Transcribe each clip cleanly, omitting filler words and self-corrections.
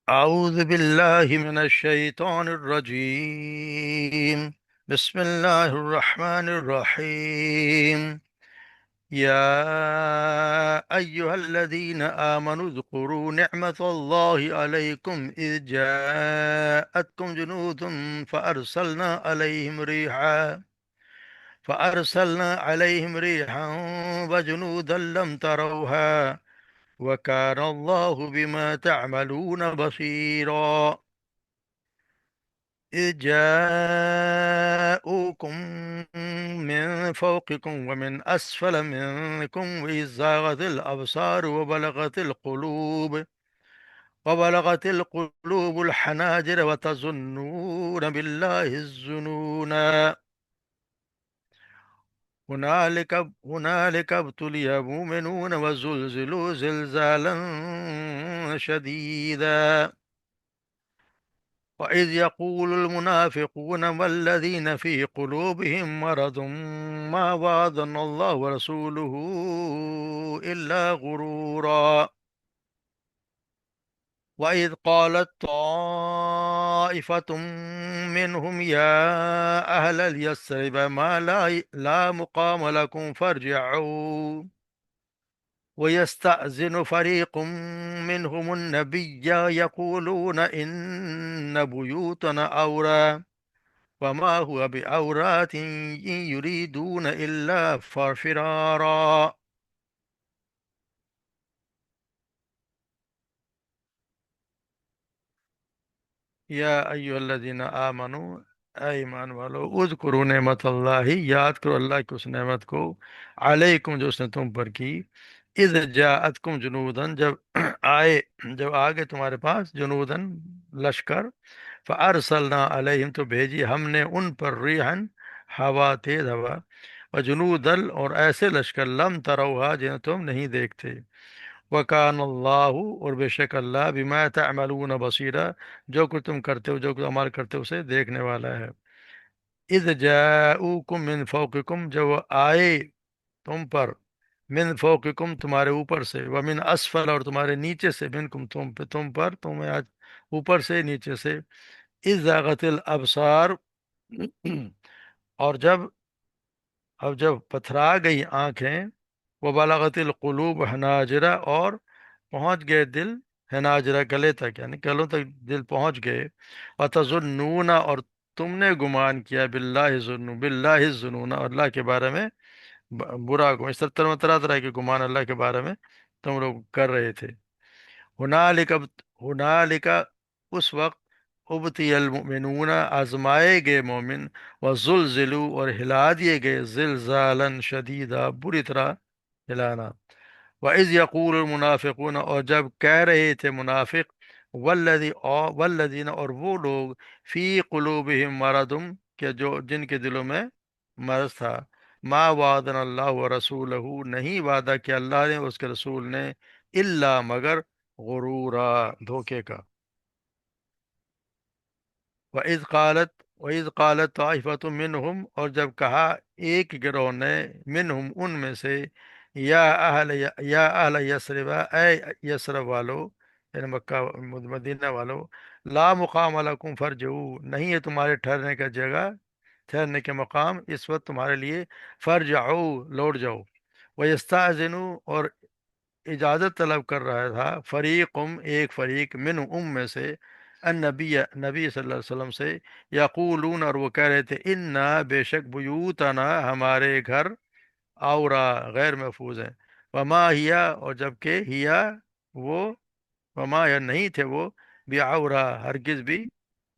أعوذ بالله من الشيطان الرجيم. بسم الله الرحمن الرحيم. يا أيها الذين آمنوا اذكروا نعمة الله عليكم إذ جاءتكم جنود فأرسلنا عليهم ريحا فأرسلنا عليهم ريحا وجنودا لم تروها وكان الله بما تعملون بصيرا. إذ جاءوكم من فوقكم ومن أسفل منكم وإذ زاغت الأبصار وبلغت القلوب الحناجر وتظنون بالله الظنونا. هنالك ابتلي المؤمنون وزلزلوا زلزالا شديدا. وإذ يقول المنافقون والذين في قلوبهم مرض ما وعدنا الله ورسوله إلا غرورا. وإذ قالت طائفة منهم يا أهل اليثرب ما لا مقام لكم فارجعوا ويستأذن فريق منهم النبي يقولون إن بيوتنا أورى وما هو بعورات إن يريدون إلا فرارا. یا ایھا الذین آمنو، اے ایمان والو، اذکروا نعمت اللہ، یاد کرو اللہ کی اس نعمت کو، علیکم جو اس نے تم پر کی، اذ جاءتکم جنودن جب آگے تمہارے پاس جنودن لشکر، فارسلنا علیہم تو بھیجی ہم نے ان پر ریحن ہوا، تیز ہوا، وجنودل اور ایسے لشکر لم تروہا جنہیں تم نہیں دیکھتے، وکان اللہ اور بے شک اللہ بما تعملون بصیرا جو کچھ تم کرتے ہو، جو کچھ عمل کرتے ہو اسے دیکھنے والا ہے۔ اذ جاءوکم من فوقکم جب وہ آئے تم پر، من فوقکم تمہارے اوپر سے، ومن اسفل اور تمہارے نیچے سے، منکم تم پر، تمہیں آج اوپر سے نیچے سے، اذ زاغت الابصار اور جب پتھرا گئی آنکھیں، وہ بلغت القلوب حناجرہ اور پہنچ گئے دل حناجرہ گلے تک، یعنی گلوں تک دل پہنچ گئے، وتظنون اور تم نے گمان کیا، باللہ الظنون اللہ کے بارے میں برا گمان، اس طرح طرح کے گمان اللہ کے بارے میں تم لوگ کر رہے تھے۔ ہنالک اس وقت، ابتی المؤمنون آزمائے گئے مومن، وزلزلوا اور ہلا دیے گئے، زلزالا شدیدا بری طرح ہلانا۔ وَإِذْ يَقُولُ الْمُنَافِقُونَ اور جب کہہ رہے تھے منافق، والذین اور وہ لوگ، فی قلوبہم مرض کہ جو جن کے دلوں میں مرض تھا، ما وعدنا اللہ ورسولہ نہیں وعدہ کیا اللہ نے اس کے رسول نے، الا مگر غرورا دھوکے کا۔ وَإِذْ قَالَتْ طَائِفَةٌ مِّنْهُمْ اور جب کہا ایک گروہ نے، منہم ان میں سے، یا اہل یثرب اے یثرب والو، یعنی مکہ مدینہ والو، لا مقام لکم فرجعوا نہیں ہے تمہارے ٹھہرنے کا جگہ، ٹھہرنے کے مقام اس وقت تمہارے لیے، فرجعوا لوٹ جاؤ، ویستأذنوا اور اجازت طلب کر رہا تھا، فریقم ایک فریق، من میں سے، نبی صلی اللہ علیہ وسلم سے، یقولون اور وہ کہہ رہے تھے، انا بے شک بیوتنا ہمارے گھر، اورا غیر محفوظ ہیں، وما ہیا اور جبکہ ہیا وہ، وما یا نہیں تھے وہ، بعورا ہرگز بھی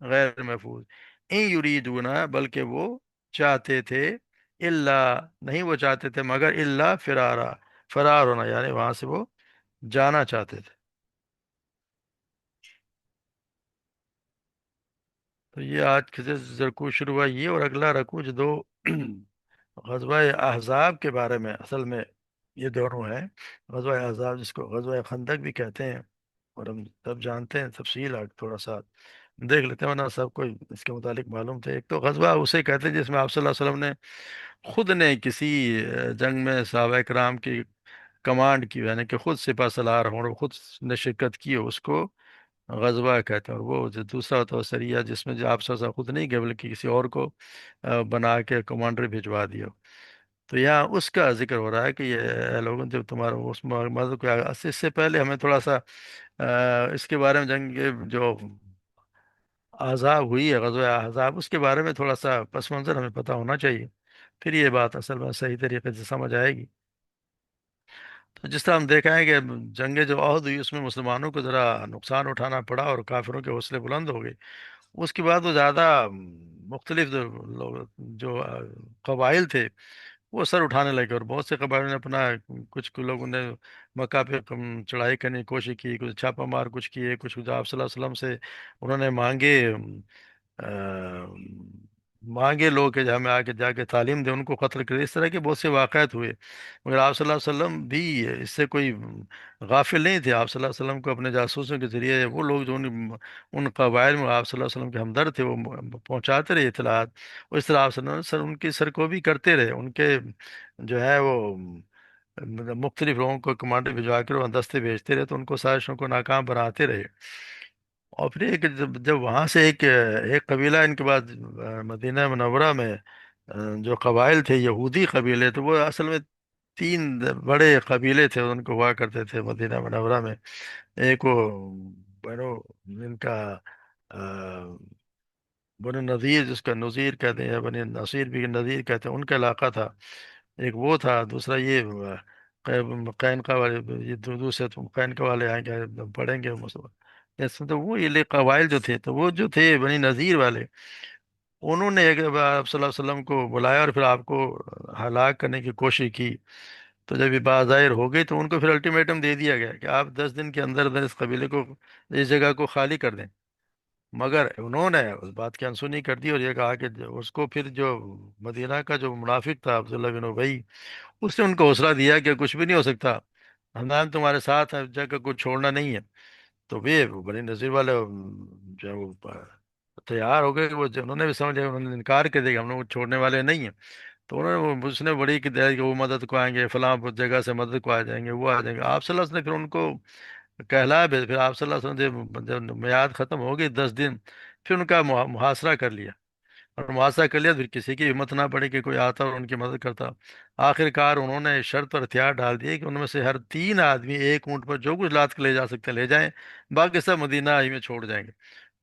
غیر محفوظ، ان یریدونا بلکہ وہ چاہتے تھے، الا نہیں وہ چاہتے تھے مگر، الا فرارا فرار ہونا، یعنی وہاں سے وہ جانا چاہتے تھے۔ تو یہ آج کے رکوع شروع ہوا یہ، اور اگلا رکوع جو دو غزوہ احزاب کے بارے میں، اصل میں یہ دونوں ہیں، غزوہ احزاب جس کو غزوہ خندق بھی کہتے ہیں، اور ہم سب جانتے ہیں، تفصیل آج تھوڑا سا دیکھ لیتے ہیں ورنہ سب کو اس کے متعلق معلوم تھے۔ ایک تو غزوہ اسے کہتے ہیں جس میں آپ صلی اللہ علیہ وسلم نے خود نے کسی جنگ میں صحابہ کرام کی کمانڈ کی، یعنی کہ خود سپہ سالار ہوں اور خود نے شرکت کی ہو، اس کو غزوہ کہتے ہیں، اور وہ جو دوسرا ہوتا ہے سریہ، جس میں جو آپ سزا خود نہیں گئے بلکہ کسی اور کو بنا کے کمانڈر بھجوا دیا۔ تو یہاں اس کا ذکر ہو رہا ہے کہ یہ اے لوگوں، جب تمہارا اس مذہب کو اس سے پہلے ہمیں تھوڑا سا اس کے بارے میں، جنگ جو عذاب ہوئی ہے، غزوہ احزاب، اس کے بارے میں تھوڑا سا پس منظر ہمیں پتہ ہونا چاہیے، پھر یہ بات اصل میں صحیح طریقے سے سمجھ آئے گی۔ تو جس طرح ہم دیکھا ہے کہ جنگ جو عہد ہوئی اس میں مسلمانوں کو ذرا نقصان اٹھانا پڑا اور کافروں کے حوصلے بلند ہو گئے۔ اس کے بعد وہ زیادہ مختلف جو لوگ، جو قبائل تھے، وہ سر اٹھانے لگے، اور بہت سے قبائلوں نے اپنا، کچھ لوگوں نے مکہ پہ چڑھائی کرنے کی کوشش کی، کچھ چھاپہ مار کچھ کیے، کچھ آپ صلی اللہ علیہ وسلم سے انہوں نے مانگے، آ، مانگے لوگ کہ ہمیں آگے جا کے تعلیم دیں، ان کو قتل کرے، اس طرح کے بہت سے واقعات ہوئے۔ مگر آپ صلی اللہ علیہ وسلم بھی اس سے کوئی غافل نہیں تھے۔ آپ صلی اللہ علیہ وسلم کو اپنے جاسوسوں کے ذریعے وہ لوگ جو ان قبائل میں آپ صلی اللہ علیہ وسلم کے ہمدرد تھے، وہ پہنچاتے رہے اطلاعات، اور اس طرح آپ صلی اللہ علیہ وسلم ان کی سرکوبی کرتے رہے، ان کے جو ہے وہ مختلف لوگوں کو کمانڈر بھجوا کر وہ دستے بھیجتے رہے، تو ان کو سازشوں کو ناکام بناتے رہے۔ اور پھر ایک جب وہاں سے ایک قبیلہ ان کے بعد مدینہ منورہ میں جو قبائل تھے یہودی قبیلے، تو وہ اصل میں تین بڑے قبیلے تھے ان کو ہوا کرتے تھے مدینہ منورہ میں۔ ایک وہ بنو، ان کا بنو نذیر، جس کا نذیر کہتے ہیں، یا بنی نصیر بھی نذیر کہتے ہیں، ان کا علاقہ تھا۔ ایک وہ تھا، دوسرا یہ قینقا والے، یہ دوسرے تو قینقا والے آئیں گے پڑھیں گے جیسے، تو وہ یہ قبائل جو تھے، تو وہ جو تھے بنی نذیر والے، انہوں نے ایک بار آپ صلی اللہ علیہ وسلم کو بلایا اور پھر آپ کو ہلاک کرنے کی کوشش کی۔ تو جب یہ بات ظاہر ہو گئی تو ان کو پھر الٹیمیٹم دے دیا گیا کہ آپ 10 دن کے اندر اندر اس قبیلے کو، اس جگہ کو خالی کر دیں۔ مگر انہوں نے اس بات کی انسونی کر دی اور یہ کہا کہ اس کو پھر جو مدینہ کا جو منافق تھا عبداللہ بن ابی، اس نے ان کو حوصلہ دیا کہ کچھ بھی نہیں ہو سکتا، ہم تمہارے ساتھ ہیں، جگہ کو چھوڑنا نہیں ہے۔ تو وہ بنی نذیر والے جو ہے وہ تیار ہو گئے کہ انہوں نے بھی سمجھا، انہوں نے انکار کر دیا کہ ہم لوگ چھوڑنے والے نہیں ہیں۔ تو انہوں نے اس نے بڑی کہ دیا کہ وہ مدد کو آئیں گے، فلاں جگہ سے مدد کو آ جائیں گے، وہ آ جائیں گے۔ آپ صلی اللہ علیہ وسلم نے پھر ان کو کہلا بھی، پھر آپ صلی اللہ علیہ وسلم جب میعاد ختم ہو گئی 10 دن، پھر ان کا محاصرہ کر لیا، اور محاصرہ کر لیا، پھر کسی کی ہمت نہ پڑی کہ کوئی آتا اور ان کی مدد کرتا۔ آخر کار انہوں نے شرط پر ہتھیار ڈال دیے کہ ان میں سے ہر 3 آدمی ایک اونٹ پر جو کچھ لاد کے لے جا سکتے ہیں لے جائیں، باقی سب مدینہ ہی میں چھوڑ جائیں گے۔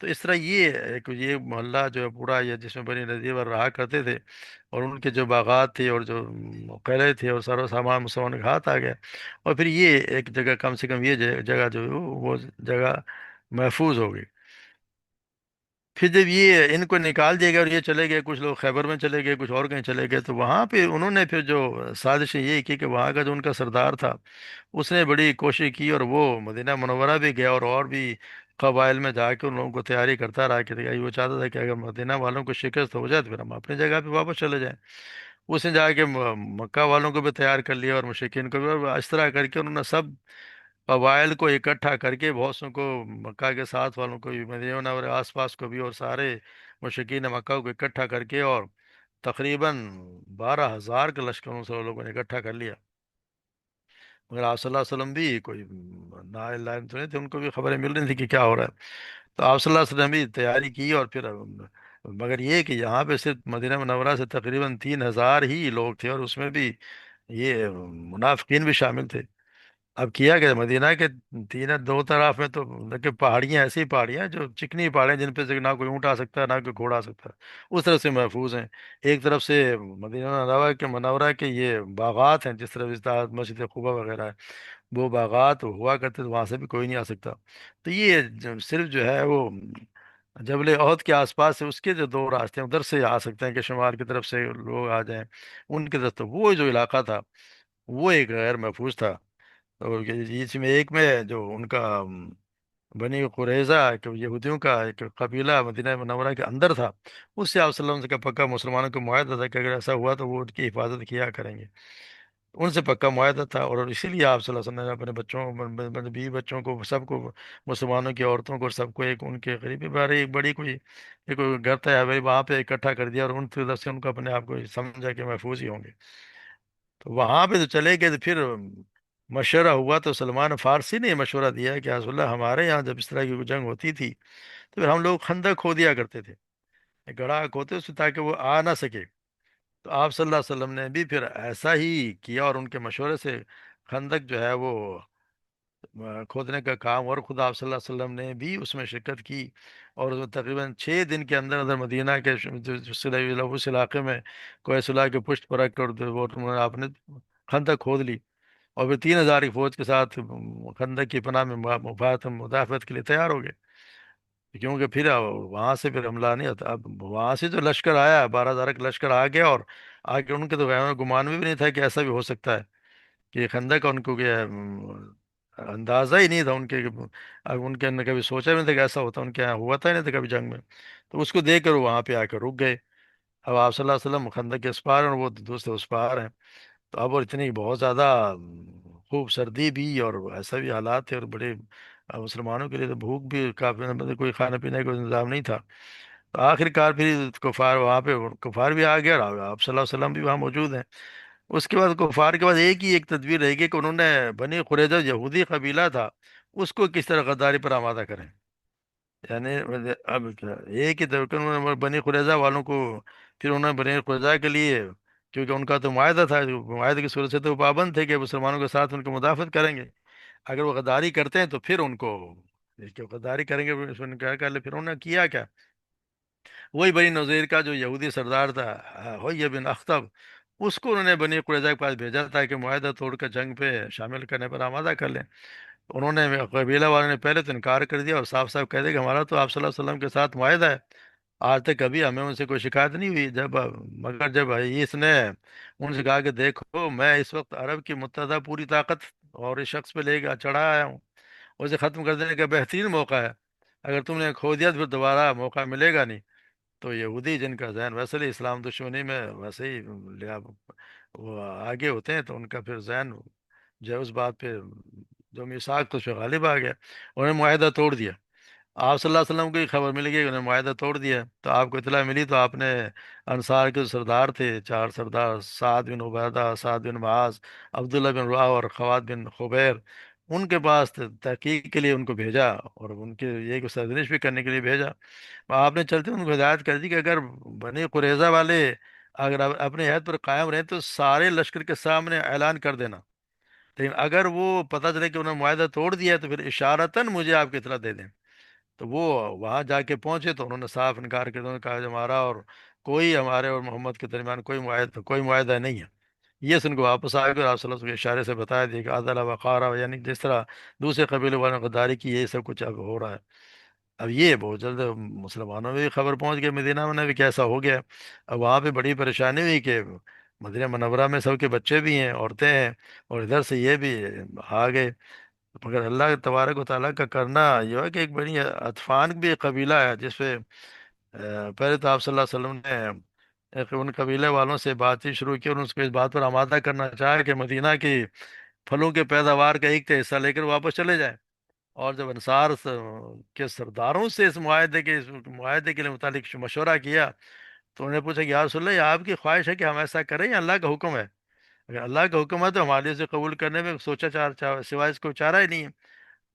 تو اس طرح یہ محلہ جو ہے پورا، یہ جس میں بنی نذیر اور رہا کرتے تھے، اور ان کے جو باغات تھے اور جو قلعے تھے اور سارا سامان مسلمان کے ہاتھ آ گیا، اور پھر یہ ایک جگہ، کم سے کم یہ جگہ جو ہے وہ جگہ محفوظ ہو گئی۔ پھر جب یہ ان کو نکال دیا گیا اور یہ چلے گئے، کچھ لوگ خیبر میں چلے گئے، کچھ اور کہیں چلے گئے، تو وہاں پہ انہوں نے پھر جو سازشیں یہ کی کہ وہاں کا جو ان کا سردار تھا، اس نے بڑی کوشش کی اور وہ مدینہ منورہ بھی گیا، اور بھی قبائل میں جا کے ان لوگوں کو تیاری کرتا رہا کہ وہ چاہتا تھا کہ اگر مدینہ والوں کو شکست ہو جائے تو پھر ہم اپنی جگہ پہ واپس چلے جائیں۔ اس نے جا کے مکہ والوں کو بھی تیار کر لیا اور مشرکین کو بھی، اور اس طرح کر کے انہوں نے سب قبائل کو اکٹھا کر کے، بہت سو کو مکہ کے ساتھ والوں کو بھی، مدینہ اور آس پاس کو بھی، اور سارے مشرکین مکہ کو اکٹھا کر کے، اور تقریباً 12,000 کے لشکروں سے وہ لوگوں نے اکٹھا کر لیا۔ مگر آپ صلی اللہ علیہ وسلم بھی کوئی نائل تو نہیں تھے، ان کو بھی خبریں مل رہی تھیں کہ کیا ہو رہا ہے۔ تو آپ صلی اللہ علیہ وسلم بھی تیاری کی، اور پھر مگر یہ کہ یہاں پہ صرف مدینہ منورہ سے تقریباً 3,000 ہی لوگ تھے، اور اس میں بھی یہ منافقین بھی شامل تھے۔ اب کیا گیا مدینہ کے تین دو طرف میں تو دیکھیں پہاڑیاں، ایسی پہاڑیاں جو چکنی پہاڑیاں، جن پہ سے نہ کوئی اونٹ آ سکتا ہے نہ کوئی گھوڑا آ سکتا ہے، اس طرح سے محفوظ ہیں۔ ایک طرف سے مدینہ منورہ کے یہ باغات ہیں، جس طرح مسجد قباء وغیرہ ہے، وہ باغات ہوا کرتے تو وہاں سے بھی کوئی نہیں آ سکتا۔ تو یہ صرف جو ہے وہ جبل عہد کے آس پاس سے اس کے جو 2 راستے ہیں ادھر سے آ سکتے ہیں کہ شمال کی طرف سے لوگ آ جائیں، ان کی طرف، تو وہ جو علاقہ تھا وہ ایک غیر محفوظ تھا۔ اور اس میں ایک میں جو ان کا بنی قریظہ کہ یہودیوں کا ایک قبیلہ مدینہ منورہ کے اندر تھا، اس سے آپ صلی اللہ علیہ وسلم کا پکا مسلمانوں کو معاہدہ تھا کہ اگر ایسا ہوا تو وہ ان کی حفاظت کیا کریں گے، ان سے پکا معاہدہ تھا۔ اور اسی لیے آپ صلی اللہ علیہ وسلم نے اپنے بچوں، بیوی بچوں کو، سب کو، مسلمانوں کی عورتوں کو، سب کو ایک ان کے قریبی بارے ایک بڑی کوئی گھر تھا بھائی، وہاں پہ اکٹھا کر دیا، اور ان کی طرف سے ان کو اپنے آپ کو سمجھا کہ محفوظ ہی ہوں گے۔ تو وہاں پہ تو چلے گئے، تو پھر مشورہ ہوا تو سلمان فارسی نے مشورہ دیا کہ رسول اللہ، ہمارے یہاں جب اس طرح کی کوئی جنگ ہوتی تھی تو پھر ہم لوگ خندق کھو دیا کرتے تھے، گڑھا کھوتے اس تاکہ وہ آ نہ سکے۔ تو آپ صلی اللہ علیہ وسلم نے بھی پھر ایسا ہی کیا، اور ان کے مشورے سے خندق جو ہے وہ کھودنے کا کام، اور خدا آپ صلی اللہ علیہ وسلم نے بھی اس میں شرکت کی، اور اس میں تقریباً 6 دن کے اندر اندر مدینہ کے اس علاقے میں کوہ صلاح کے پشت پر رکھ کر وہ آپ نے خندق کھود لی، اور پھر 3,000 کی فوج کے ساتھ خندق کی پناہ میں مدافعت کے لیے تیار ہو گئے، کیونکہ پھر وہاں سے پھر حملہ نہیں ہوتا۔ اب وہاں سے جو لشکر آیا، 12,000 کا لشکر آ گیا، اور آگے ان کے تو گمان میں بھی نہیں تھا کہ ایسا بھی ہو سکتا ہے کہ خندق کا ان کو کیا اندازہ ہی نہیں تھا ان کے، اب ان کے نے کبھی سوچا بھی نہیں تھا کہ ایسا ہوتا، ان کے یہاں ہوا تھا ہی نہیں تھا کبھی جنگ میں۔ تو اس کو دیکھ کر وہ وہاں پہ آ کر رک گئے۔ اب آپ صلی اللہ علیہ وسلم خندق کے اس پار ہیں اور وہ دوسرے اس پار ہیں، تو اب اور اتنی بہت زیادہ خوب سردی بھی، اور ایسا بھی حالات تھے، اور بڑے مسلمانوں کے لیے تو بھوک بھی کافی، مطلب کوئی کھانے پینے کا انتظام نہیں تھا۔ تو آخر کار پھر کفار وہاں پہ، کفار بھی آ گیا، اور آپ صلی اللہ علیہ وسلم بھی وہاں موجود ہیں۔ اس کے بعد کفار کے بعد ایک تدبیر رہے گی کہ انہوں نے بنی قریظہ یہودی قبیلہ تھا، اس کو کس طرح غداری پر آمادہ کریں۔ یعنی اب ایک ہی طریقے انہوں نے بنی قریظہ والوں کو، پھر انہوں نے بنی قریظہ کے لیے، کیونکہ ان کا تو معاہدہ تھا، معاہدے کی صورت سے تو وہ پابند تھے کہ مسلمانوں کے ساتھ ان کو مدافعت کریں گے، اگر وہ غداری کرتے ہیں تو پھر ان کو، کہ غداری کریں گے ان کیا کر لے، پھر انہوں نے کیا کیا، وہی بنی نذیر کا جو یہودی سردار تھا، ہوئی بن اخطب، اس کو انہوں نے بنی قریظہ کے پاس بھیجا تھا کہ معاہدہ توڑ کر جنگ پہ شامل کرنے پر آمادہ کر لیں۔ انہوں نے، قبیلہ والوں نے پہلے تو انکار کر دیا، اور صاف صاف کہہ دیا کہ ہمارا تو آپ صلی اللہ علیہ وسلم کے ساتھ معاہدہ ہے، آج تک کبھی ہمیں ان سے کوئی شکایت نہیں ہوئی، مگر جب اس نے ان سے کہا کہ دیکھو، میں اس وقت عرب کی متحدہ پوری طاقت اور اس شخص پہ لے کے چڑھا آیا ہوں، اسے ختم کر دینے کا بہترین موقع ہے، اگر تم نے کھو دیا تو پھر دوبارہ موقع ملے گا نہیں۔ تو یہودی جن کا ذہن ویسے ہی اسلام دشمنی میں ویسے ہی لیا، وہ آگے ہوتے ہیں، تو ان کا پھر ذہن جو ہے اس بات پہ، جو میثاق تو اس پہ غالب آ گیا، انہوں نے معاہدہ توڑ دیا۔ آپ صلی اللہ علیہ وسلم کو یہ خبر مل گئی کہ انہوں نے معاہدہ توڑ دیا، تو آپ کو اطلاع ملی، تو آپ نے انصار کے جو سردار تھے، 4 سردار، سعد بن عبادہ، سعد بن معاذ، عبداللہ بن رواح اور خوات بن خبیر، ان کے پاس تحقیق کے لیے ان کو بھیجا، اور ان کے یہ کو سرزنش بھی کرنے کے لیے بھیجا۔ آپ نے چلتے ان کو ہدایت کر دی کہ اگر بنی قریظہ والے اگر اپنے عہد پر قائم رہیں تو سارے لشکر کے سامنے اعلان کر دینا، لیکن اگر وہ پتہ چلے کہ انہوں نے معاہدہ توڑ دیا ہے تو پھر اشارتاً مجھے آپ کی اطلاع دے دیں۔ تو وہ وہاں جا کے پہنچے تو انہوں نے صاف انکار کر دیا، انہوں نے کہا کہ ہمارا اور کوئی، ہمارے اور محمد کے درمیان کوئی معاہدہ نہیں ہے۔ یہ سن کو واپس آ گئے، اور آپ صلی اللہ علیہ وسلم کے اشارے سے بتایا دیا کہ عدل وقارا، یعنی جس طرح دوسرے قبیلے والوں نے غداری کی، یہ سب کچھ اب ہو رہا ہے۔ اب یہ بہت جلد مسلمانوں میں بھی خبر پہنچ گئی، مدینہ میں بھی کیسا ہو گیا۔ اب وہاں پہ بڑی پریشانی ہوئی کہ مدینہ منورہ میں سب کے بچے بھی ہیں، عورتیں ہیں، اور ادھر سے یہ بھی آ گئے، مگر اللہ تبارک و تعالیٰ کا کرنا یہ ہے کہ ایک بڑی اطفان بھی ایک قبیلہ ہے جس پہ پہلے تو آپ صلی اللہ علیہ وسلم نے ان قبیلے والوں سے بات چیت شروع کی، اور اس کو اس بات پر آمادہ کرنا چاہا کہ مدینہ کی پھلوں کے پیداوار کا ایک حصہ لے کر واپس چلے جائیں۔ اور جب انصار کے سرداروں سے اس معاہدے کے لیے متعلق مشورہ کیا، تو انہوں نے پوچھا کہ یا رسول اللہ، یہ آپ کی خواہش ہے کہ ہم ایسا کریں یا اللہ کا حکم ہے؟ اگر اللہ کا حکم ہے تو ہمارے سے قبول کرنے میں سوچا سوائے اس کو چارہ ہی نہیں ہے،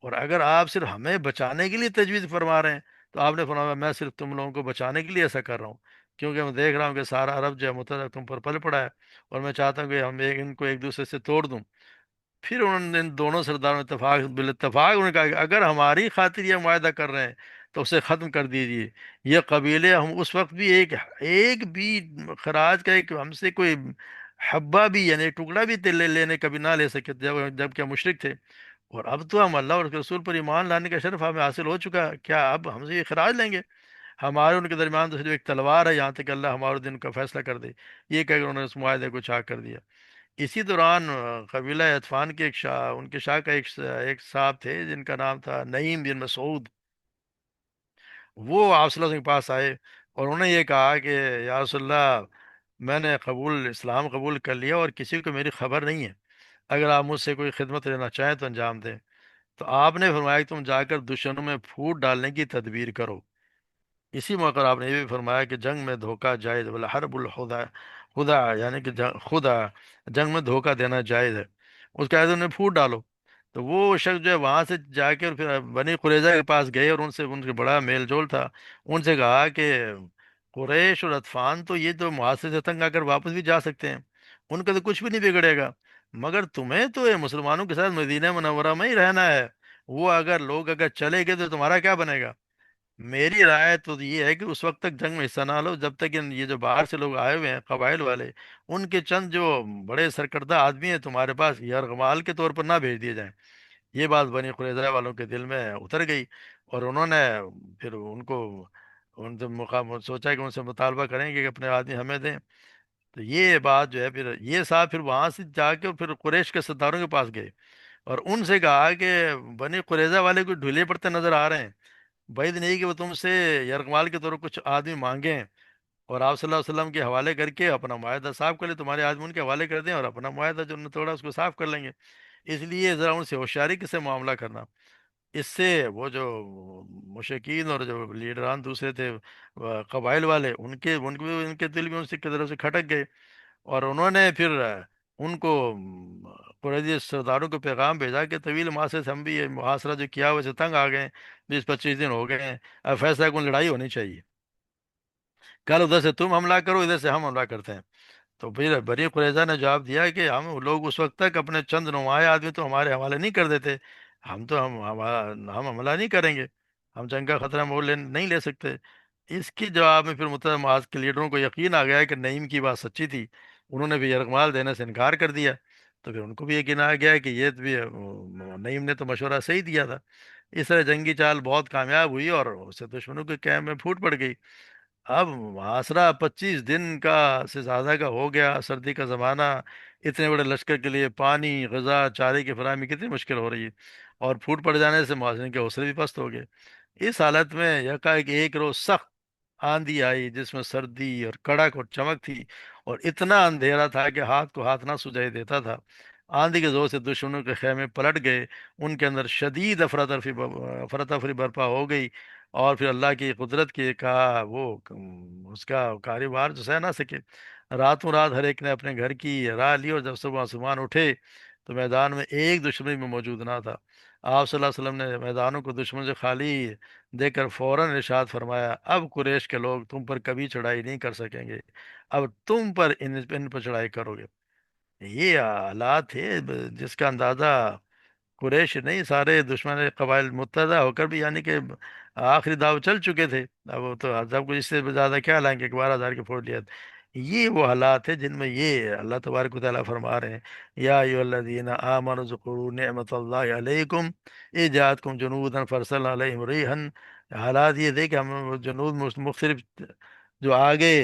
اور اگر آپ صرف ہمیں بچانے کے لیے تجویز فرما رہے ہیں تو آپ نے فرمایا میں صرف تم لوگوں کو بچانے کے لیے ایسا کر رہا ہوں، کیونکہ میں دیکھ رہا ہوں کہ سارا عرب جو ہے متحد تم پر پل پڑا ہے، اور میں چاہتا ہوں کہ ہم ان کو ایک دوسرے سے توڑ دوں۔ پھر انہوں نے ان دونوں سرداروں نے بالاتفاق انہوں نے کہا کہ اگر ہماری خاطر یہ معاہدہ کر رہے ہیں تو اسے ختم کر دیجیے، یہ قبیلے ہم اس وقت بھی ایک ایک بھی خراج کا ایک ہم سے کوئی حبہ بھی، یعنی ایک ٹکڑا بھی لینے کبھی نہ لے سکے جب کہ ہم مشرک تھے، اور اب تو ہم اللہ اور اس کے رسول پر ایمان لانے کا شرف ہمیں حاصل ہو چکا ہے، کیا اب ہم سے یہ خراج لیں گے؟ ہمارے ان کے درمیان تو صرف ایک تلوار ہے، یہاں تک کہ اللہ ہمارے دن کا فیصلہ کر دے۔ یہ کہہ کر انہوں نے اس معاہدے کو چاک کر دیا۔ اسی دوران قبیلہ اطفان کے ایک شاہ، ان کے شاہ کا ایک صاحب تھے جن کا نام تھا نعیم بن مسعود، وہ آپ صلی اللہ علیہ وسلم کے پاس آئے، اور انہوں نے یہ کہا کہ یا رسول اللہ، میں نے اسلام قبول کر لیا اور کسی کو میری خبر نہیں ہے، اگر آپ مجھ سے کوئی خدمت لینا چاہیں تو انجام دیں۔ تو آپ نے فرمایا کہ تم جا کر دشمنوں میں پھوٹ ڈالنے کی تدبیر کرو۔ اسی موقع پر آپ نے یہ بھی فرمایا کہ جنگ میں دھوکہ جائز، بلا حرب الخدا، خدا یعنی کہ خدا، جنگ میں دھوکہ دینا جائز ہے۔ اس کا انہیں پھوٹ ڈالو۔ تو وہ شخص جو ہے وہاں سے جا کے اور پھر بنی قریظہ کے پاس گئے، اور ان کے بڑا میل جول تھا۔ ان سے کہا کہ قریش اور اطفان تو یہ تو معاصرے سے تنگ آ کر واپس بھی جا سکتے ہیں، ان کا تو کچھ بھی نہیں بگڑے گا، مگر تمہیں تو یہ مسلمانوں کے ساتھ مدینہ منورہ میں ہی رہنا ہے، وہ اگر لوگ اگر چلے گئے تو تمہارا کیا بنے گا؟ میری رائے تو یہ ہے کہ اس وقت تک جنگ میں حصہ نہ لو جب تک یہ جو باہر سے لوگ آئے ہوئے ہیں قبائل والے، ان کے چند جو بڑے سرکردہ آدمی ہیں تمہارے پاس یرغمال کے طور پر نہ بھیج دیے جائیں۔ یہ بات بنی قریظہ والوں کے دل میں اتر گئی، اور انہوں نے پھر ان کو ان سے مقام سوچا کہ ان سے مطالبہ کریں گے کہ اپنے آدمی ہمیں دیں۔ تو یہ بات جو ہے پھر یہ صاحب پھر وہاں سے جا کے اور پھر قریش کے سرداروں کے پاس گئے، اور ان سے کہا کہ بنی قریظہ والے کوئی ڈھیلے پڑتے نظر آ رہے ہیں، بعید نہیں کہ وہ تم سے یرغمال کے طور پر کچھ آدمی مانگیں، اور آپ صلی اللہ علیہ وسلم کے حوالے کر کے اپنا معاہدہ صاف کر لیں، تمہارے آدمی ان کے حوالے کر دیں اور اپنا معاہدہ جو انہوں نے توڑا اس کو صاف کر لیں گے۔ اس لیے ذرا ان سے ہوشیاری کے سے معاملہ کرنا۔ اس سے وہ جو مشرکین اور جو لیڈران دوسرے تھے قبائل والے، ان کے دل بھی ان سے کی طرف سے کھٹک گئے، اور انہوں نے پھر ان کو قریظی سرداروں کو پیغام بھیجا کہ طویل معاشرے سے ہم بھی یہ محاصرہ جو کیا ہوا سے تنگ آ گئے ہیں، 20-25 دن ہو گئے ہیں، اب فیصلہ کن لڑائی ہونی چاہیے، کل ادھر سے تم حملہ کرو، ادھر سے ہم حملہ کرتے ہیں۔ تو پھر بنی قریظہ نے جواب دیا کہ ہم لوگ اس وقت تک اپنے چند نمایاں آدمی تو ہمارے حوالے نہیں کر دیتے، ہم حملہ نہیں کریں گے، ہم جنگ کا خطرہ نہیں لے سکتے۔ اس کے جواب میں پھر متحدہ معاذ کے لیڈروں کو یقین آ گیا کہ نعیم کی بات سچی تھی، انہوں نے بھی یرغمال دینے سے انکار کر دیا۔ تو پھر ان کو بھی یقین آ گیا کہ یہ بھی نعیم نے تو مشورہ صحیح دیا تھا۔ اس طرح جنگی چال بہت کامیاب ہوئی اور اسے دشمنوں کے کیمپ میں پھوٹ پڑ گئی۔ اب محاصرہ 25 دن کا سے زیادہ کا ہو گیا، سردی کا زمانہ، اتنے بڑے لشکر کے لیے پانی غذا چارے کی فراہمی کتنی مشکل ہو رہی ہے، اور پھوٹ پڑ جانے سے محاصرین کے حوصلے بھی پست ہو گئے۔ اس حالت میں یکا کہ ایک روز سخت آندھی آئی جس میں سردی اور کڑک اور چمک تھی، اور اتنا اندھیرا تھا کہ ہاتھ کو ہاتھ نہ سجائی دیتا تھا۔ آندھی کے زور سے دشمنوں کے خیمے پلٹ گئے، ان کے اندر شدید افراتفری برپا ہو گئی، اور پھر اللہ کی قدرت کی کا وہ اس کا کاروبار جو سہ نہ سکے، راتوں رات ہر ایک نے اپنے گھر کی راہ لی، اور جب صبح آسمان اٹھے تو میدان میں ایک دشمن بھی موجود نہ تھا۔ آپ صلی اللہ علیہ وسلم نے میدانوں کو دشمن سے خالی دیکھ کر فوراً ارشاد فرمایا، اب قریش کے لوگ تم پر کبھی چڑھائی نہیں کر سکیں گے، اب تم پر ان پر چڑھائی کرو گے۔ یہ حالات تھے جس کا اندازہ قریش نہیں، سارے دشمن قبائل متحدہ ہو کر بھی یعنی کہ آخری داؤ چل چکے تھے، اب وہ تو سب کچھ اس سے زیادہ کیا لائیں گے کہ 12,000 کے فوج لیا تھا۔ یہ وہ حالات ہیں جن میں یہ اللہ تبارک و تعالیٰ فرما رہے ہیں، یا ایھا الذین آمنوا اذکروا نعمت اللہ علیکم اذ جاءتکم جنودا فارسلنا علیہم ریحا۔ حالات یہ تھے کہ ہم جنود مختلف جو آگے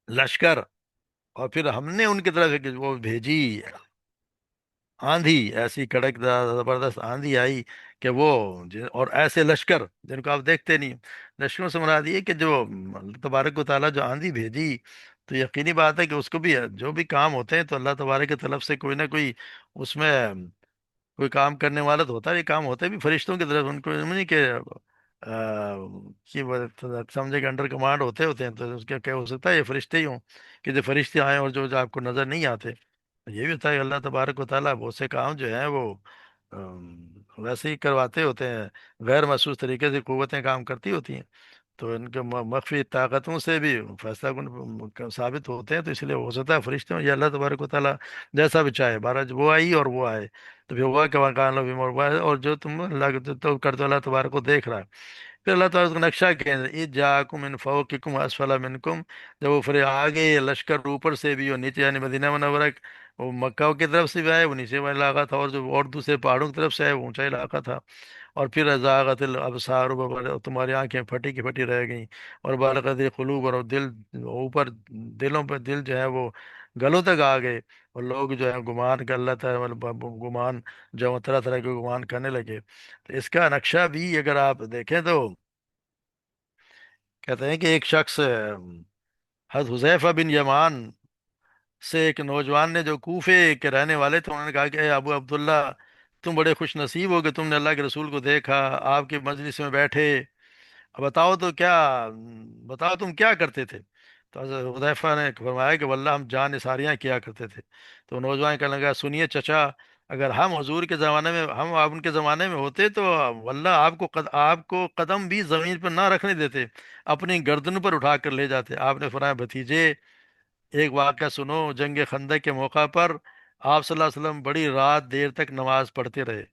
لشکر، اور پھر ہم نے ان کی طرف ایک وہ بھیجی آندھی، ایسی کڑک زبردست آندھی آئی کہ وہ اور ایسے لشکر جن کو آپ دیکھتے نہیں، لشکروں سے مراد یہ کہ جو اللہ تبارک و تعالیٰ جو آندھی بھیجی، تو یقینی بات ہے کہ اس کو بھی جو بھی کام ہوتے ہیں تو اللہ تبارک کی طرف سے کوئی نہ کوئی اس میں کوئی کام کرنے والا تو ہوتا ہے، یہ کام ہوتے بھی فرشتوں کی طرف، ان کو نہیں کہ کہ وہ سمجھے کہ انڈر کمانڈ ہوتے ہیں، تو اس کا کیا ہو سکتا ہے یہ فرشتے ہی ہوں کہ جو فرشتے آئیں اور جو آپ کو نظر نہیں آتے۔ یہ بھی ہوتا ہے کہ اللہ تبارک و تعالیٰ بہت سے کام جو ہیں وہ ویسے ہی کرواتے ہوتے ہیں، غیر محسوس طریقے سے قوتیں کام کرتی ہوتی ہیں، تو ان کے مخفی طاقتوں سے بھی فیصلہ کن ثابت ہوتے ہیں، تو اس لیے ہو سکتا ہے فرشتے ہوں یا اللہ تبارک و تعالیٰ جیسا بھی چاہے، بارہ وہ آئی اور وہ آئے، تو پھر ہوا کہ وکان اور جو تم اللہ تو کرتے ہو، اللہ تبارک کو دیکھ رہا ہے۔ پھر اللہ تعالیٰ کا نقشہ کہ جاءکم من فوقکم اسفل منکم، جب وہ پھر آگے لشکر اوپر سے بھی اور نیچے یعنی مدینہ منورہ وہ مکہ کی طرف سے بھی آئے، وہ نیچے والا علاقہ تھا، اور جو اور دوسرے پہاڑوں کی طرف سے آئے وہ اونچا علاقہ تھا، اور پھر زاغت الابصار، تمہاری آنکھیں پھٹی کی پھٹی رہ گئیں، اور بالغت القلوب، اور دل اوپر دلوں پہ دل جو ہے وہ گلوں تک آ گئے، اور لوگ جو ہے گمان کر اللہ تعالیٰ گمان جو طرح طرح کے گمان کرنے لگے۔ تو اس کا نقشہ بھی اگر آپ دیکھیں تو کہتے ہیں کہ ایک شخص حضرت حذیفہ بن یمان سے ایک نوجوان نے جو کوفے کے رہنے والے تھے، انہوں نے کہا کہ اے ابو عبداللہ، تم بڑے خوش نصیب ہو کہ تم نے اللہ کے رسول کو دیکھا، آپ کے مجلس میں بیٹھے، اب بتاؤ تو کیا، بتاؤ تم کیا کرتے تھے؟ تو حضرت حذیفہ نے فرمایا کہ واللہ ہم جان نثاریاں کیا کرتے تھے. تو نوجوان کہنے لگا سنیے چچا، اگر ہم حضور کے زمانے میں، ہم آپ ان کے زمانے میں ہوتے تو واللہ آپ کو قدم بھی زمین پر نہ رکھنے دیتے، اپنی گردن پر اٹھا کر لے جاتے. آپ نے فرمایا بھتیجے ایک واقعہ سنو. جنگ خندق کے موقع پر آپ صلی اللہ علیہ وسلم بڑی رات دیر تک نماز پڑھتے رہے.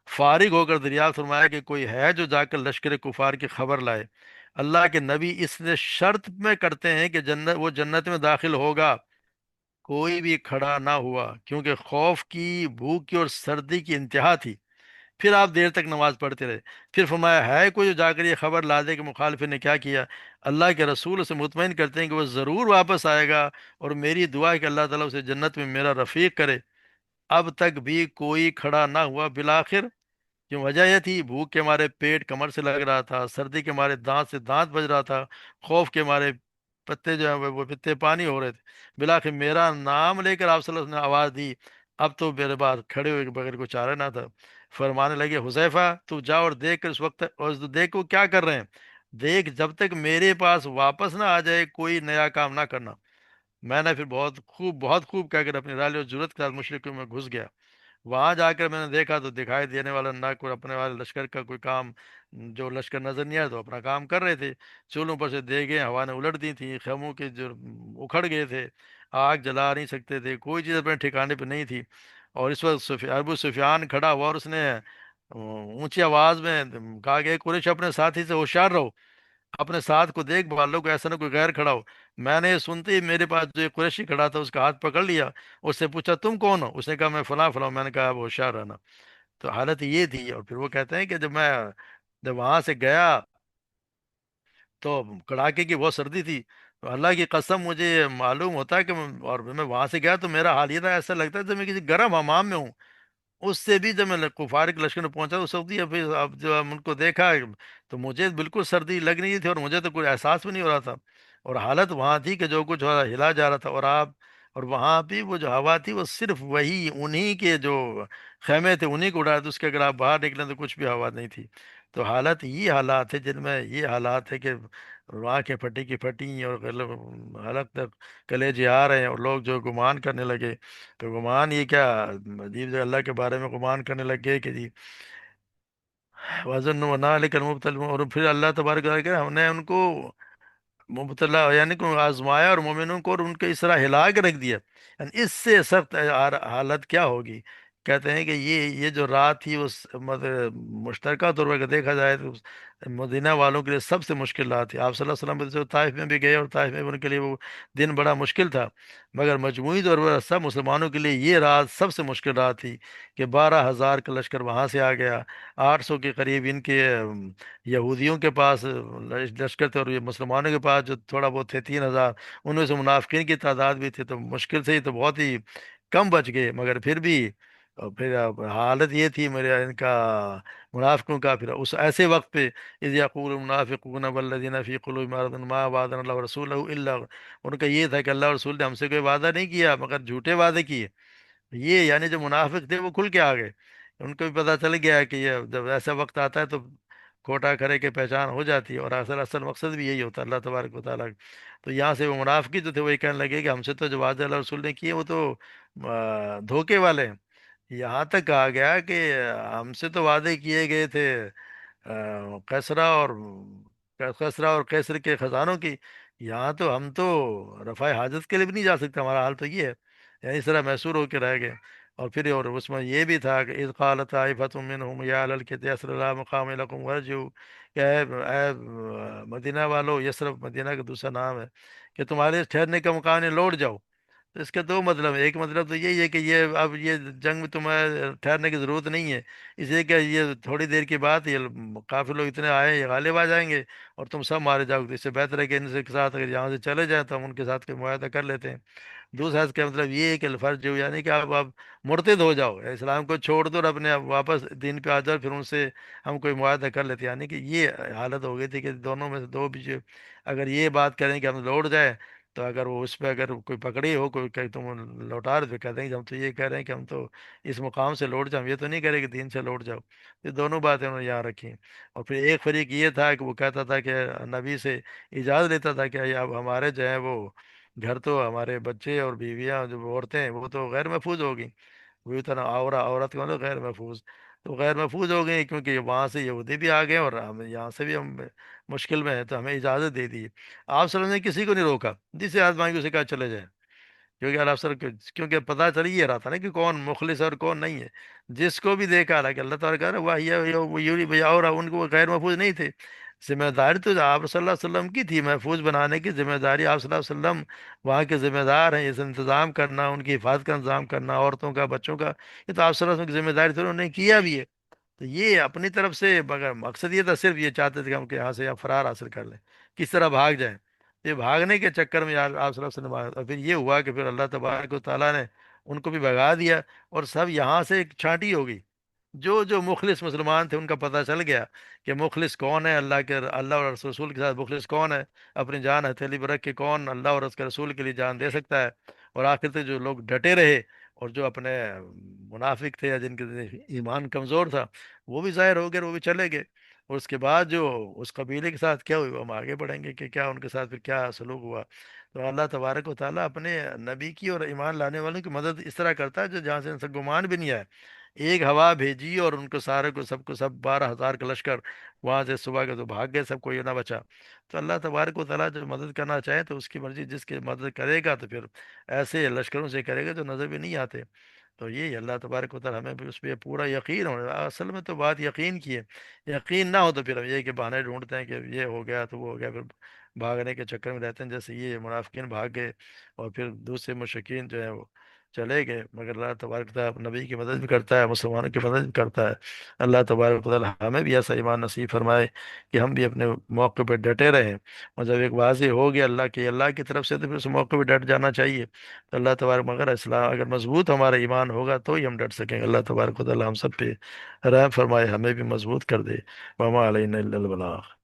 فارغ ہو کر دریافت فرمایا کہ کوئی ہے جو جا کر لشکر کفار کی خبر لائے. اللہ کے نبی اس نے شرط میں کرتے ہیں کہ جنت، وہ جنت میں داخل ہوگا. کوئی بھی کھڑا نہ ہوا کیونکہ خوف کی، بھوک کی اور سردی کی انتہا تھی. پھر آپ دیر تک نماز پڑھتے رہے. پھر فرمایا ہے کوئی جو جا کر یہ خبر لا دے کہ مخالف نے کیا کیا. اللہ کے رسول اسے مطمئن کرتے ہیں کہ وہ ضرور واپس آئے گا، اور میری دعا ہے کہ اللہ تعالیٰ اسے جنت میں میرا رفیق کرے. اب تک بھی کوئی کھڑا نہ ہوا. بالآخر کیوں؟ وجہ یہ تھی بھوک کے مارے پیٹ کمر سے لگ رہا تھا، سردی کے مارے دانت سے دانت بج رہا تھا، خوف کے مارے پتے جو ہیں وہ پتے پانی ہو رہے تھے. بالآخر میرا نام لے کر آپ صلی اللہ علیہ وسلم نے آواز دی. اب تو میرے بعد کھڑے ہوئے کے بغیر کوئی چارہ نہ تھا. فرمانے لگے حذیفہ تو جا اور دیکھ کر اس وقت، اور دیکھ وہ کیا کر رہے ہیں، دیکھ جب تک میرے پاس واپس نہ آ جائے کوئی نیا کام نہ کرنا. میں نے پھر بہت خوب کہہ کر اپنی رائے اور جرت کے ساتھ مشرقوں میں گھس گیا. وہاں جا کر میں نے دیکھا تو دکھائی دینے والا نہ کوئی اپنے والے لشکر کا کوئی کام، جو لشکر نظر نہیں آیا تو اپنا کام کر رہے تھے. چولوں پر سے دیگیں ہوا نے الٹ دی تھیں، خیموں کے جو اکھڑ گئے تھے، آگ جلا نہیں سکتے تھے، کوئی چیز اپنے ٹھکانے پہ نہیں تھی. اور اس وقت ابو سفیان کھڑا ہوا اور اس نے اونچی آواز میں کہا کہ "اے قریش، اپنے ساتھی سے ہوشیار رہو، اپنے ساتھ کو دیکھ بھال لو کہ ایسا نہ کوئی غیر کھڑا ہو". میں نے یہ سنتے ہی میرے پاس جو ایک قریشی کھڑا تھا اس کا ہاتھ پکڑ لیا. اس سے پوچھا تم کون ہو؟ اس نے کہا میں فلاں فلاں. میں نے کہا اب ہوشیار رہنا. تو حالت یہ تھی. اور پھر وہ کہتے ہیں کہ جب وہاں سے گیا تو کڑاکے کی بہت سردی تھی. تو اللہ کی قسم مجھے معلوم ہوتا ہے کہ اور میں وہاں سے گیا تو میرا حال یہ تھا، ایسا لگتا ہے جب میں کسی گرم حمام میں ہوں. اس سے بھی جب میں کفار کے لشکر میں پہنچا اس وقت ہی پھر اب جو ہم ان کو دیکھا تو مجھے بالکل سردی لگ نہیں تھی اور مجھے تو کوئی احساس بھی نہیں ہو رہا تھا. اور حالت وہاں تھی کہ جو کچھ ہو رہا ہلا جا رہا تھا. اور وہاں بھی وہ جو ہوا تھی وہ صرف وہی انہی کے جو خیمے تھے انہی کو اڑا رہے تھے، اس کے اگر آپ باہر نکلیں تو کچھ بھی ہوا نہیں تھی. تو حالت یہ حالات ہے جن میں یہ حالات ہے کہ آنکھیں پھٹی کی پھٹی اور حالت تک کلیجے آ رہے ہیں. اور لوگ جو گمان کرنے لگے تو گمان یہ کیا عجیب سے اللہ کے بارے میں گمان کرنے لگ گئے کہ جی وزن و لیکن مبتل. اور پھر اللہ تبارک و تعالیٰ کہ ہم نے ان کو مبتلا یعنی کہ آزمایا اور مومنوں کو اور ان کے اس طرح ہلا کے رکھ دیا. یعنی اس سے سخت حالت کیا ہوگی. کہتے ہیں کہ یہ جو رات تھی اس مشترکہ طور پر اگر دیکھا جائے تو مدینہ والوں کے لیے سب سے مشکل رات تھی. آپ صلی اللہ علیہ وسلم جو طائف میں بھی گئے اور طائف میں بھی ان کے لیے وہ دن بڑا مشکل تھا، مگر مجموعی طور پر سب مسلمانوں کے لیے یہ رات سب سے مشکل رات تھی کہ 12,000 کا لشکر وہاں سے آ گیا. 800 کے قریب ان کے یہودیوں کے پاس لشکر تھے اور یہ مسلمانوں کے پاس جو تھوڑا بہت تھے 3,000. ان میں سے منافقین کی تعداد بھی تھی. تو مشکل سے ہی تو بہت ہی کم بچ گئے. مگر پھر بھی اور پھر اب حالت یہ تھی میرے ان کا منافقوں کا. پھر اس ایسے وقت پہ اذ یقول المنافقون والذین فی قلوبہم مرض ما وعدنا اللہ ورسولہ الا، ان کا یہ تھا کہ اللہ اور رسول نے ہم سے کوئی وعدہ نہیں کیا مگر جھوٹے وعدے کیے. یہ یعنی جو منافق تھے وہ کھل کے آ گئے. ان کو بھی پتہ چل گیا کہ یہ جب ایسا وقت آتا ہے تو کھوٹا کرے کے پہچان ہو جاتی ہے. اور اصل مقصد بھی یہی ہوتا ہے اللہ تبارک و تعالیٰ کا. تو یہاں سے وہ منافقی جو تھے وہی کہنے لگے کہ ہم سے تو جو وعدے اللہ رسول نے کیے وہ تو دھوکے والے ہیں. یہاں تک کہا گیا کہ ہم سے تو وعدے کیے گئے تھے کسرا اور کیسر کے خزانوں کی. یہاں تو ہم تو رفع حاجت کے لیے بھی نہیں جا سکتے. ہمارا حال تو یہ ہے. یعنی اس طرح محسور ہو کے رہ گئے. اور پھر اور اس میں یہ بھی تھا کہ اذ قالت طائفۃ منہم یا اہل الکتاب یسر لا مقام لکم وارجعوا، کہ اے مدینہ والو، یسرف مدینہ کا دوسرا نام ہے، کہ تمہارے ٹھہرنے کا مقام ہے، لوٹ جاؤ. تو اس کے دو مطلب ہیں. ایک مطلب تو یہی ہے کہ اب یہ جنگ میں تمہیں ٹھہرنے کی ضرورت نہیں ہے، اس لیے کہ یہ تھوڑی دیر کی بات، یہ کافی لوگ اتنے آئے ہیں، یہ غالب آ جائیں گے اور تم سب مارے جاؤ گے. تو اس سے بہتر ہے کہ ان کے ساتھ اگر یہاں سے چلے جائیں تو ہم ان کے ساتھ کوئی معاہدہ کر لیتے ہیں. دوسرا اس کا مطلب یہ ہے کہ الفرج جو یعنی کہ آپ مرتد ہو جاؤ، اسلام کو چھوڑ دو اور اپنے آپ واپس دین پہ آ جاؤ، پھر ان سے ہم کوئی معاہدہ کر لیتے ہیں. یعنی کہ یہ حالت ہو گئی تھی کہ دونوں میں سے دو بھی اگر یہ بات کریں کہ ہم لوٹ جائیں تو اگر وہ اس پہ اگر کوئی پکڑی ہو کوئی کہ تم لوٹا رہے تو کہتے ہیں کہ ہم تو یہ کہہ رہے ہیں کہ ہم تو اس مقام سے لوٹ جاؤں، یہ تو نہیں کہہ رہے کہ دین سے لوٹ جاؤ۔ یہ دونوں باتیں انہوں نے یہاں رکھی۔ اور پھر ایک فریق یہ تھا کہ وہ کہتا تھا کہ نبی سے اجازت لیتا تھا کہ اب ہمارے جو ہیں وہ گھر تو ہمارے بچے اور بیویاں جو عورتیں ہیں وہ تو غیر محفوظ ہوگی، وہی طرح عورت کا مطلب غیر محفوظ، تو غیر محفوظ ہو گئی کیونکہ وہاں سے یہودی بھی آ گئے اور ہم یہاں سے بھی ہم مشکل میں ہیں، تو ہمیں اجازت دے دی۔ آپ صلی اللہ علیہ وسلم نے کسی کو نہیں روکا، جسے ہاتھ مانگی اسے کہا چلے جائیں، کیونکہ اللہ سر کیونکہ پتہ چل یہ رہا تھا نا کہ کون مخلص ہے اور کون نہیں ہے۔ جس کو بھی دیکھا حالانکہ اللہ تعالیٰ کہہ رہا وہ یہ بھیا اور ان کو وہ غیر محفوظ نہیں تھے، ذمہ داری تو آپ صلی اللہ علیہ وسلم کی تھی، محفوظ بنانے کی ذمہ داری آپ صلی اللہ علیہ وسلم وہاں کے ذمہ دار ہیں، اس انتظام کرنا، ان کی حفاظت کا انتظام کرنا، عورتوں کا بچوں کا، یہ تو آپ صلی اللہ علیہ وسلم کی ذمہ داری تھی، انہوں نے کیا بھی ہے۔ تو یہ اپنی طرف سے مگر مقصد یہ تھا، صرف یہ چاہتے تھے کہ ہم کہ یہاں سے یا فرار حاصل کر لیں، کس طرح بھاگ جائیں۔ یہ بھاگنے کے چکر میں یار آپ صلی اللہ علیہ وسلم اور پھر یہ ہوا کہ پھر اللہ تبارک و تعالیٰ نے ان کو بھی بھگا دیا، اور سب یہاں سے ایک چھانٹی ہو گئی۔ جو جو مخلص مسلمان تھے ان کا پتہ چل گیا کہ مخلص کون ہے، اللہ اور اس رسول کے ساتھ مخلص کون ہے، اپنی جان ہتھیلی پر رکھ کے کون اللہ اور اس کے رسول کے لیے جان دے سکتا ہے۔ اور آخر تک جو لوگ ڈٹے رہے اور جو اپنے منافق تھے یا جن کے ایمان کمزور تھا وہ بھی ظاہر ہو گئے، وہ بھی چلے گئے۔ اور اس کے بعد جو اس قبیلے کے ساتھ کیا ہوئی، ہم آگے بڑھیں گے کہ کیا ان کے ساتھ پھر کیا سلوک ہوا۔ تو اللہ تبارک و تعالیٰ اپنے نبی کی اور ایمان لانے والوں کی مدد اس طرح کرتا ہے جو جہاں سے ان سے گمان بھی نہیں آئے۔ ایک ہوا بھیجی اور ان کو سارے کو سب کو سب 12,000 کا لشکر وہاں سے صبح کے تو بھاگ گئے، سب کوئی نہ بچا۔ تو اللہ تبارک و تعالیٰ جو مدد کرنا چاہے تو اس کی مرضی، جس کی مدد کرے گا تو پھر ایسے لشکروں سے کرے گا جو نظر بھی نہیں آتے۔ تو یہ اللہ تبارک و تعالیٰ ہمیں بھی اس پہ پورا یقین ہونا، اصل میں تو بات یقین کی ہے۔ یقین نہ ہو تو پھر ہم یہ کہ بہانے ڈھونڈتے ہیں کہ یہ ہو گیا تو وہ ہو گیا، پھر بھاگنے کے چکر میں رہتے ہیں، جیسے یہ منافقین بھاگ گئے اور پھر دوسرے مشرکین جو ہیں وہ چلے گئے۔ مگر اللہ تبارک و تعالیٰ نبی کی مدد بھی کرتا ہے، مسلمانوں کی مدد بھی کرتا ہے۔ اللہ تبارک و تعالیٰ ہمیں بھی ایسا ایمان نصیب فرمائے کہ ہم بھی اپنے موقع پہ ڈٹے رہیں، اور جب ایک واضح ہو گیا اللہ کی طرف سے تو پھر اس موقع پہ ڈٹ جانا چاہیے۔ تو اللہ تبارک، مگر اسلام اگر مضبوط ہمارا ایمان ہوگا تو ہی ہم ڈٹ سکیں گے۔ اللہ تبارک و تعالیٰ ہم سب پہ رحم فرمائے، ہمیں بھی مضبوط کر دے۔ وما علینا الا البلاغ۔